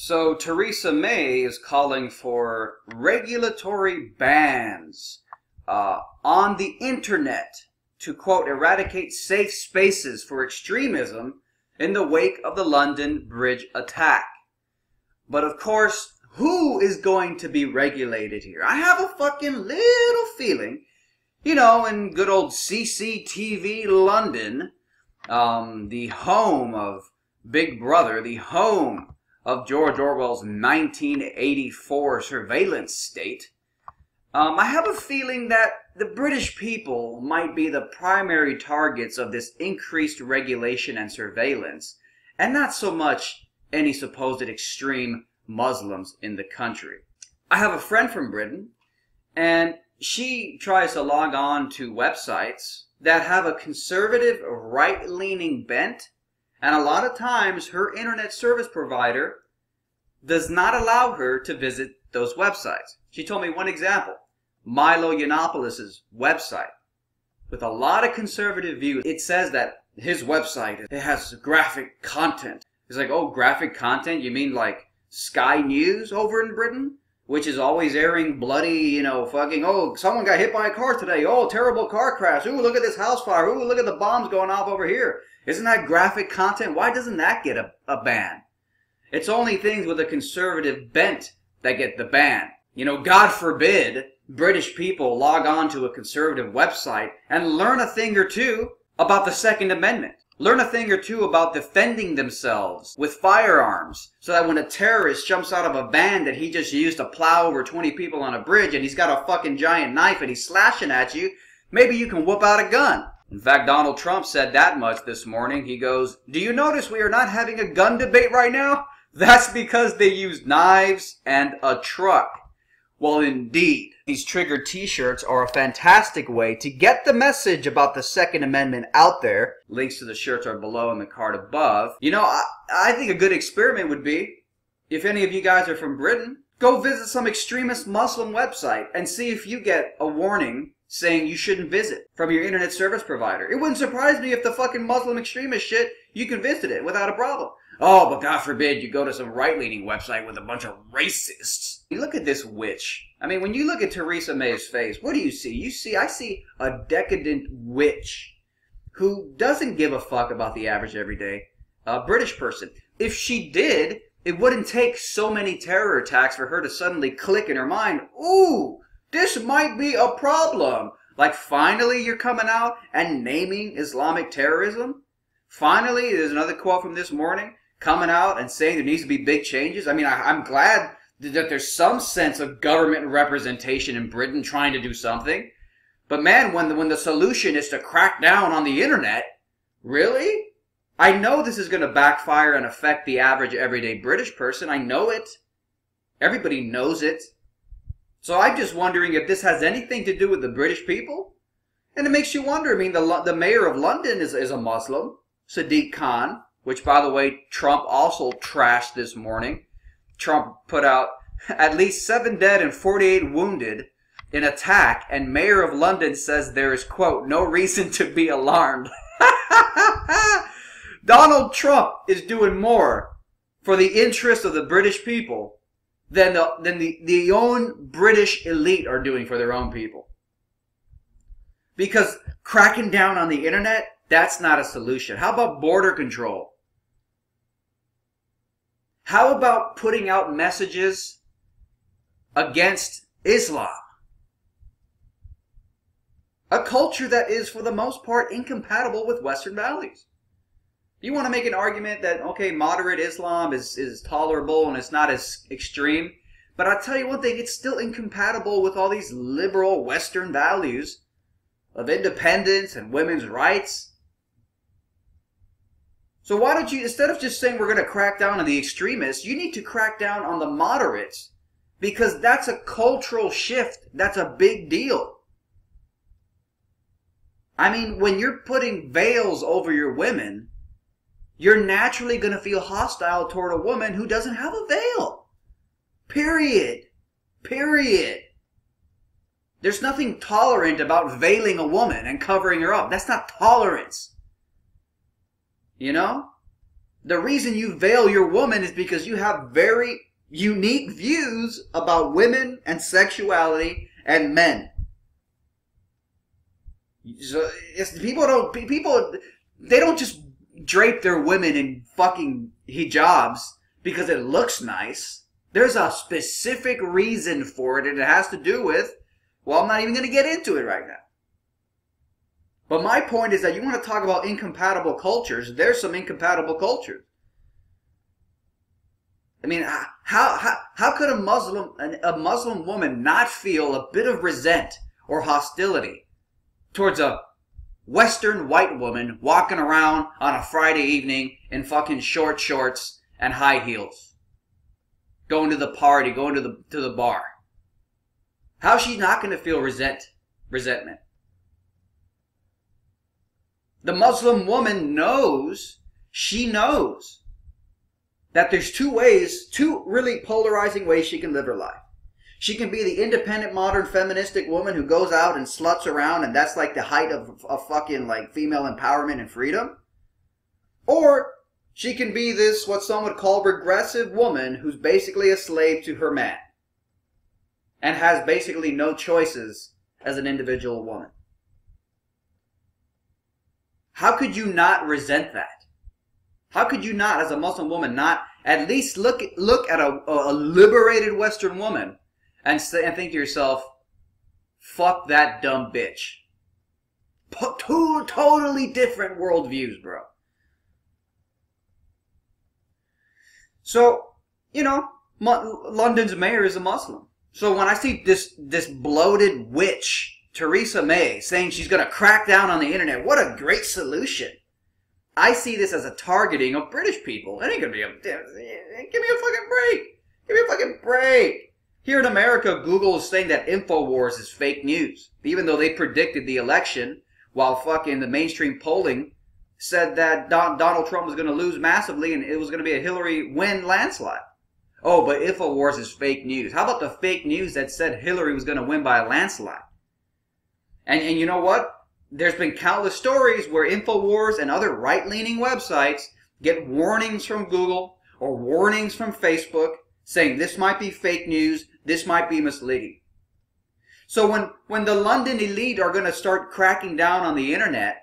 So Theresa May is calling for regulatory bans on the internet to, quote, eradicate safe spaces for extremism in the wake of the London Bridge attack. But of course, who is going to be regulated here? I have a fucking little feeling, in good old CCTV London, the home of Big Brother, the home of George Orwell's 1984 surveillance state, I have a feeling that the British people might be the primary targets of this increased regulation and surveillance, and not so much any supposed extreme Muslims in the country. I have a friend from Britain, and she tries to log on to websites that have a conservative, right-leaning bent, and a lot of times her internet service provider does not allow her to visit those websites. She told me one example, Milo Yiannopoulos' website, with a lot of conservative views. It says that his website, it has graphic content. It's like, oh, graphic content? You mean like Sky News over in Britain? Which is always airing bloody, fucking, oh, someone got hit by a car today. Oh, terrible car crash. Ooh, look at this house fire. Ooh, look at the bombs going off over here. Isn't that graphic content? Why doesn't that get a ban? It's only things with a conservative bent that get the ban. God forbid British people log on to a conservative website and learn a thing or two about the Second Amendment. Learn a thing or two about defending themselves with firearms, so that when a terrorist jumps out of a van that he just used to plow over 20 people on a bridge and he's got a fucking giant knife and he's slashing at you, maybe you can whip out a gun. In fact, Donald Trump said that much this morning. He goes, "Do you notice we are not having a gun debate right now? That's because they used knives and a truck." Well, indeed. These triggered t-shirts are a fantastic way to get the message about the Second Amendment out there. Links to the shirts are below in the card above. I think a good experiment would be, if any of you guys are from Britain, go visit some extremist Muslim website and see if you get a warning saying you shouldn't visit from your internet service provider. It wouldn't surprise me if the fucking Muslim extremist shit, you can visit it without a problem. Oh, but God forbid you go to some right-leaning website with a bunch of racists. You look at this witch. I mean, when you look at Theresa May's face, what do you see? I see a decadent witch who doesn't give a fuck about the average everyday British person. If she did, it wouldn't take so many terror attacks for her to suddenly click in her mind, ooh, this might be a problem. Like, finally you're coming out and naming Islamic terrorism? Finally, there's another quote from this morning, coming out and saying there needs to be big changes. I mean, I'm glad that there's some sense of government representation in Britain trying to do something. But man, when the solution is to crack down on the internet, really? I know this is going to backfire and affect the average everyday British person. I know it. Everybody knows it. So I'm just wondering if this has anything to do with the British people. And it makes you wonder. I mean, the mayor of London is a Muslim, Sadiq Khan, which, by the way, Trump also trashed this morning. Trump put out at least 7 dead and 48 wounded in attack, and Mayor of London says there is, quote, no reason to be alarmed. Donald Trump is doing more for the interest of the British people than the own British elite are doing for their own people. Because cracking down on the internet, that's not a solution. How about border control? How about putting out messages against Islam? A culture that is, for the most part, incompatible with Western values. You want to make an argument that, okay, moderate Islam is tolerable and it's not as extreme. But I'll tell you one thing, it's still incompatible with all these liberal Western values of independence and women's rights. So why don't you, instead of just saying we're going to crack down on the extremists, you need to crack down on the moderates. Because that's a cultural shift. That's a big deal. I mean, when you're putting veils over your women, you're naturally going to feel hostile toward a woman who doesn't have a veil. Period. Period. There's nothing tolerant about veiling a woman and covering her up. That's not tolerance. The reason you veil your woman is because you have very unique views about women and sexuality and men. So they don't just drape their women in fucking hijabs because it looks nice. There's a specific reason for it, and it has to do with, well, I'm not even going to get into it right now. But my point is that you want to talk about incompatible cultures. There's some incompatible cultures. I mean, how could a Muslim woman not feel a bit of resent or hostility towards a Western white woman walking around on a Friday evening in fucking short shorts and high heels, going to the party, going to the bar? How's she not going to feel resentment? The Muslim woman knows, she knows, that there's two really polarizing ways she can live her life. She can be the independent, modern, feministic woman who goes out and sluts around, and that's like the height of fucking like female empowerment and freedom. Or she can be this, what some would call, regressive woman who's basically a slave to her man and has basically no choices as an individual woman. How could you not resent that? How could you not, as a Muslim woman, not at least look at a liberated Western woman and think to yourself, fuck that dumb bitch? Two totally different worldviews, bro. So, you know, London's mayor is a Muslim. So when I see this bloated witch, Theresa May, saying she's going to crack down on the internet, what a great solution. I see this as a targeting of British people. It ain't going to be give me a fucking break. Give me a fucking break. Here in America, Google is saying that InfoWars is fake news. Even though they predicted the election, while fucking the mainstream polling said that Donald Trump was going to lose massively and it was going to be a Hillary win landslide. Oh, but InfoWars is fake news. How about the fake news that said Hillary was going to win by a landslide? And you know what? There's been countless stories where InfoWars and other right-leaning websites get warnings from Google or warnings from Facebook saying this might be fake news, this might be misleading. So when the London elite are going to start cracking down on the internet,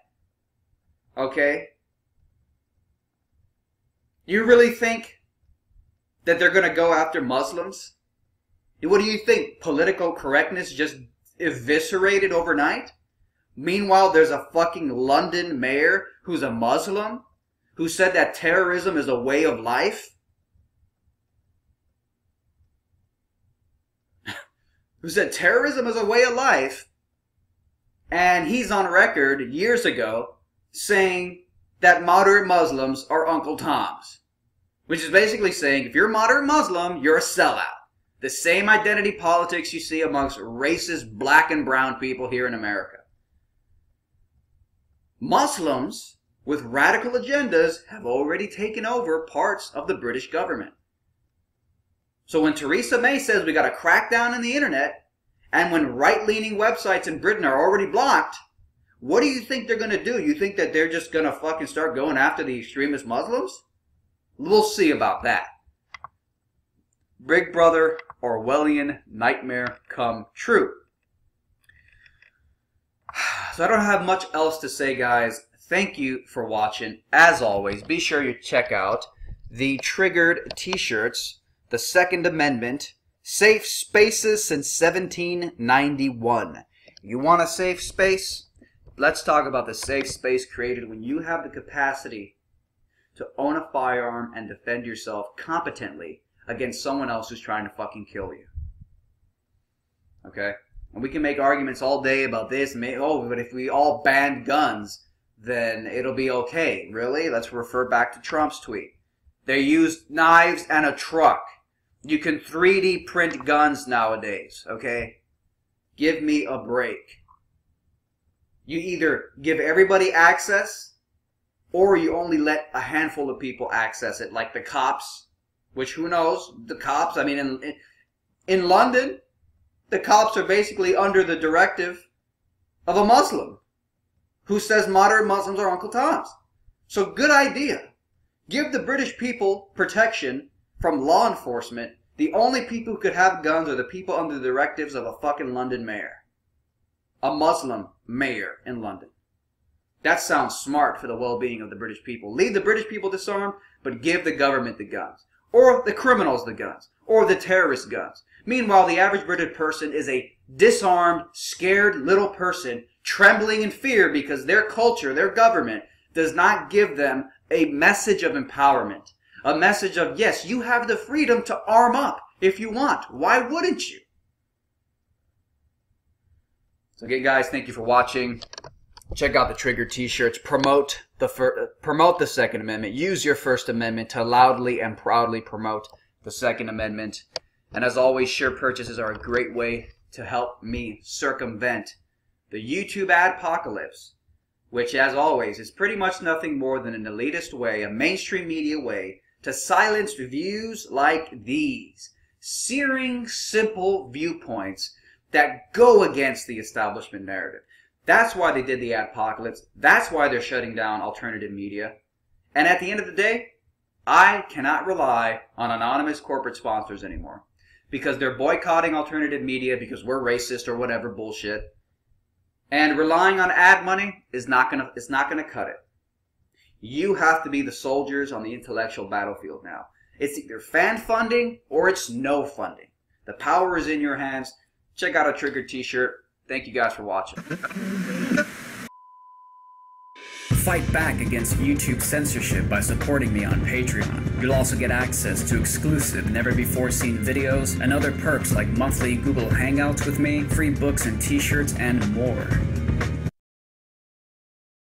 okay, you really think that they're going to go after Muslims? What do you think? Political correctness just eviscerated overnight? Meanwhile, there's a fucking London mayor who's a Muslim who said that terrorism is a way of life. Who said terrorism is a way of life. And he's on record years ago saying that moderate Muslims are Uncle Toms. Which is basically saying if you're a moderate Muslim, you're a sellout. The same identity politics you see amongst racist black and brown people here in America. Muslims with radical agendas have already taken over parts of the British government. So when Theresa May says we got to crack down on the internet, and when right-leaning websites in Britain are already blocked, what do you think they're going to do? You think that they're just going to fucking start going after the extremist Muslims? We'll see about that. Big Brother Orwellian nightmare come true. So I don't have much else to say, guys. Thank you for watching. As always, be sure you check out the Triggered t-shirts, the Second Amendment, Safe Spaces since 1791. You want a safe space? Let's talk about the safe space created when you have the capacity to own a firearm and defend yourself competently against someone else who's trying to fucking kill you. Okay? And we can make arguments all day about this. Oh, but if we all banned guns, then it'll be okay. Really? Let's refer back to Trump's tweet. They used knives and a truck. You can 3D print guns nowadays, okay? Give me a break. You either give everybody access, or you only let a handful of people access it, like the cops, which who knows? The cops, I mean, in London, the cops are basically under the directive of a Muslim who says moderate Muslims are Uncle Toms. So good idea. Give the British people protection from law enforcement. The only people who could have guns are the people under the directives of a fucking London mayor. A Muslim mayor in London. That sounds smart for the well-being of the British people. Leave the British people disarmed, but give the government the guns. Or the criminals the guns. Or the terrorists guns. Meanwhile, the average British person is a disarmed, scared little person trembling in fear because their culture, their government, does not give them a message of empowerment. A message of, yes, you have the freedom to arm up if you want. Why wouldn't you? So again, guys, thank you for watching. Check out the Trigger t-shirts. Promote the Second Amendment. Use your First Amendment to loudly and proudly promote the Second Amendment. And as always, share purchases are a great way to help me circumvent the YouTube adpocalypse, which, as always, is pretty much nothing more than an elitist way, a mainstream media way, to silence views like these. Searing, simple viewpoints that go against the establishment narrative. That's why they did the adpocalypse. That's why they're shutting down alternative media. And at the end of the day, I cannot rely on anonymous corporate sponsors anymore. Because they're boycotting alternative media because we're racist or whatever bullshit. And relying on ad money is not gonna cut it. You have to be the soldiers on the intellectual battlefield now. It's either fan funding or it's no funding. The power is in your hands. Check out a Trigger t-shirt. Thank you guys for watching. Fight back against YouTube censorship by supporting me on Patreon. You'll also get access to exclusive, never-before-seen videos and other perks like monthly Google Hangouts with me, free books and t-shirts, and more.